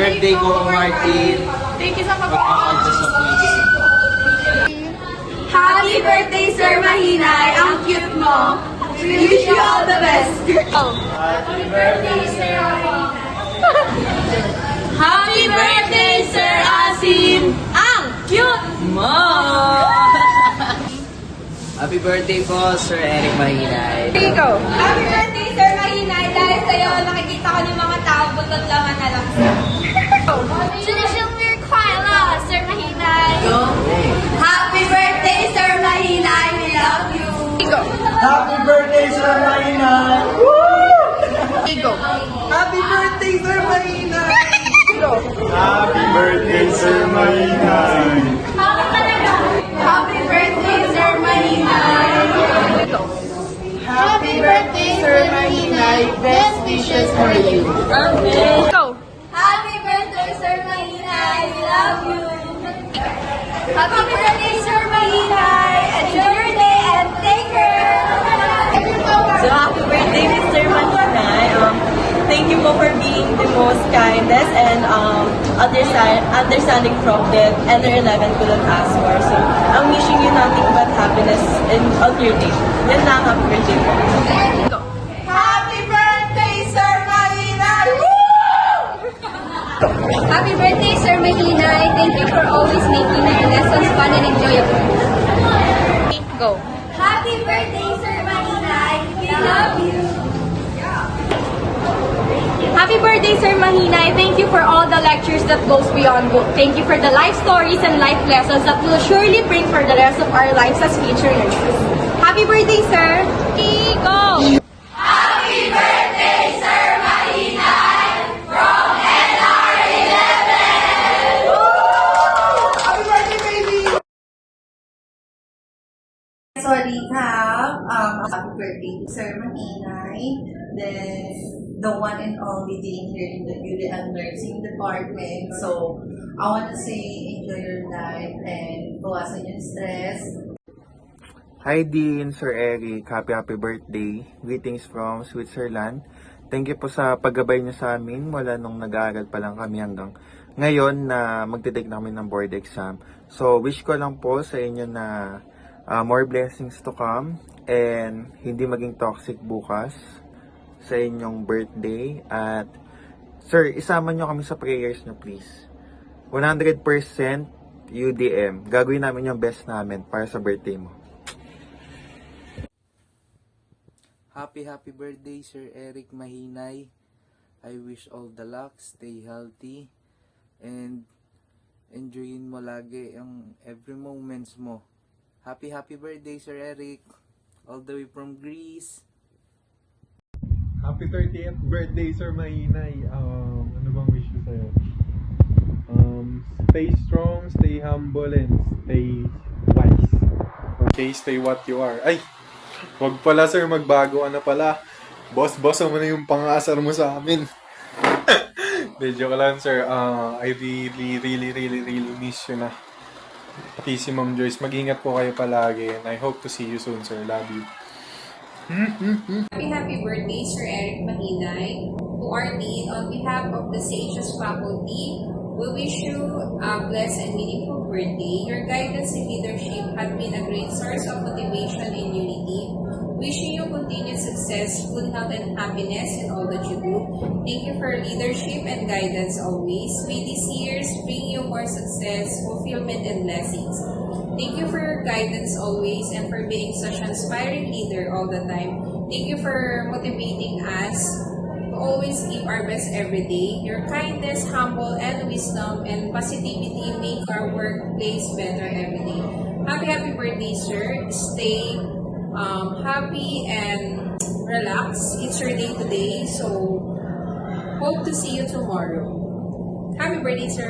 birthday ko, Martin. Thank you sa Happy birthday, Sir Mahinay! Ang cute mo! We wish you all the best! Happy birthday, Sir Happy birthday, Sir Asim! Ang cute mo! Happy birthday po, Sir Eric Mahinay. Go! Happy birthday, Sir Mahinay! Dahil sa'yo, nakikita ko ng mga tao, buntot laman na lang siya. Traditional weird Kyla, Sir Mahinay! Happy birthday, Sir Mahinay! We love you! Go! Happy birthday, Sir Mahinay! Go! Happy birthday, Sir Mahinay! Go! Happy birthday, Sir Mahinay! Happy birthday, Sir Mahinay! Go! Happy birthday, Sir Mahinay! Best wishes for you! Go! Happy birthday, Sir Mahinay! We love you! Happy birthday, Sir Mahinay! Enjoy your day and take care! So, happy birthday, Mr. Mahinay. Thank you po for being the most kindest and understanding from that Ender 11 couldn't ask for. So, I'm wishing you nothing but happiness in all your day. Yan lang, happy birthday po. Happy birthday, Sir Mahinay! Happy birthday, Sir Mahinay! Thank you for always making my lessons fun and enjoyable. Go! Happy birthday, Sir Mahinay! We love you! Happy birthday, Sir Mahinay. Thank you for all the lectures that goes beyond book. Thank you for the life stories and life lessons that will surely bring for the rest of our lives as future learners. Happy birthday, sir. Go! Happy birthday, Sir Mahinay! From NR11! Happy birthday, baby! Sorry, happy birthday to Sir Mahinay, the one and only dean here in the Beauty and Nursing Department. So, I want to say enjoy your life and bawasan yung stress. Hi Dean, Sir Eric. Happy birthday. Greetings from Switzerland. Thank you po sa paggabay niyo sa amin mula nung nag-aaral pa lang kami hanggang ngayon na magtitake na kami ng board exam. So, wish ko lang po sa inyo na more blessings to come and hindi maging toxic bukas sa inyong birthday. At sir, isama nyo kami sa prayers nyo please. 100% UDM. Gagawin namin yung best namin para sa birthday mo. Happy birthday, Sir Eric Mahinay. I wish all the luck, stay healthy, and enjoyin mo lagi ang every moments mo. Happy birthday, Sir Eric. All the way from Greece. Happy 30th birthday, Sir Mahinay. Ano bang wish ko sa'yo? Stay strong, stay humble, and stay wise. Okay, stay what you are. Ay! Wag pala, sir, magbago ka na pala. Boss mo na yung pang-aasar mo sa amin. Medyo ka lang, sir. I really miss you na. Pati si Ma'am Joyce. Mag-ingat po kayo palagi. And I hope to see you soon, sir. Love you. Happy birthday, Sir Eric Mahinay. To our Dean, on behalf of the SAGES faculty, we wish you a blessed and meaningful birthday. Your guidance and leadership have been a great source of motivation and unity. Wishing you continued success, good health, and happiness in all that you do. Thank you for leadership and guidance always. May these years bring you more success, fulfillment, and blessings. Thank you for your guidance always and for being such an inspiring leader all the time. Thank you for motivating us to always give our best every day. Your kindness, humble, and wisdom and positivity make our workplace better every day. Happy birthday, sir. Stay happy and relax. It's your day today, so hope to see you tomorrow. Happy birthday, sir.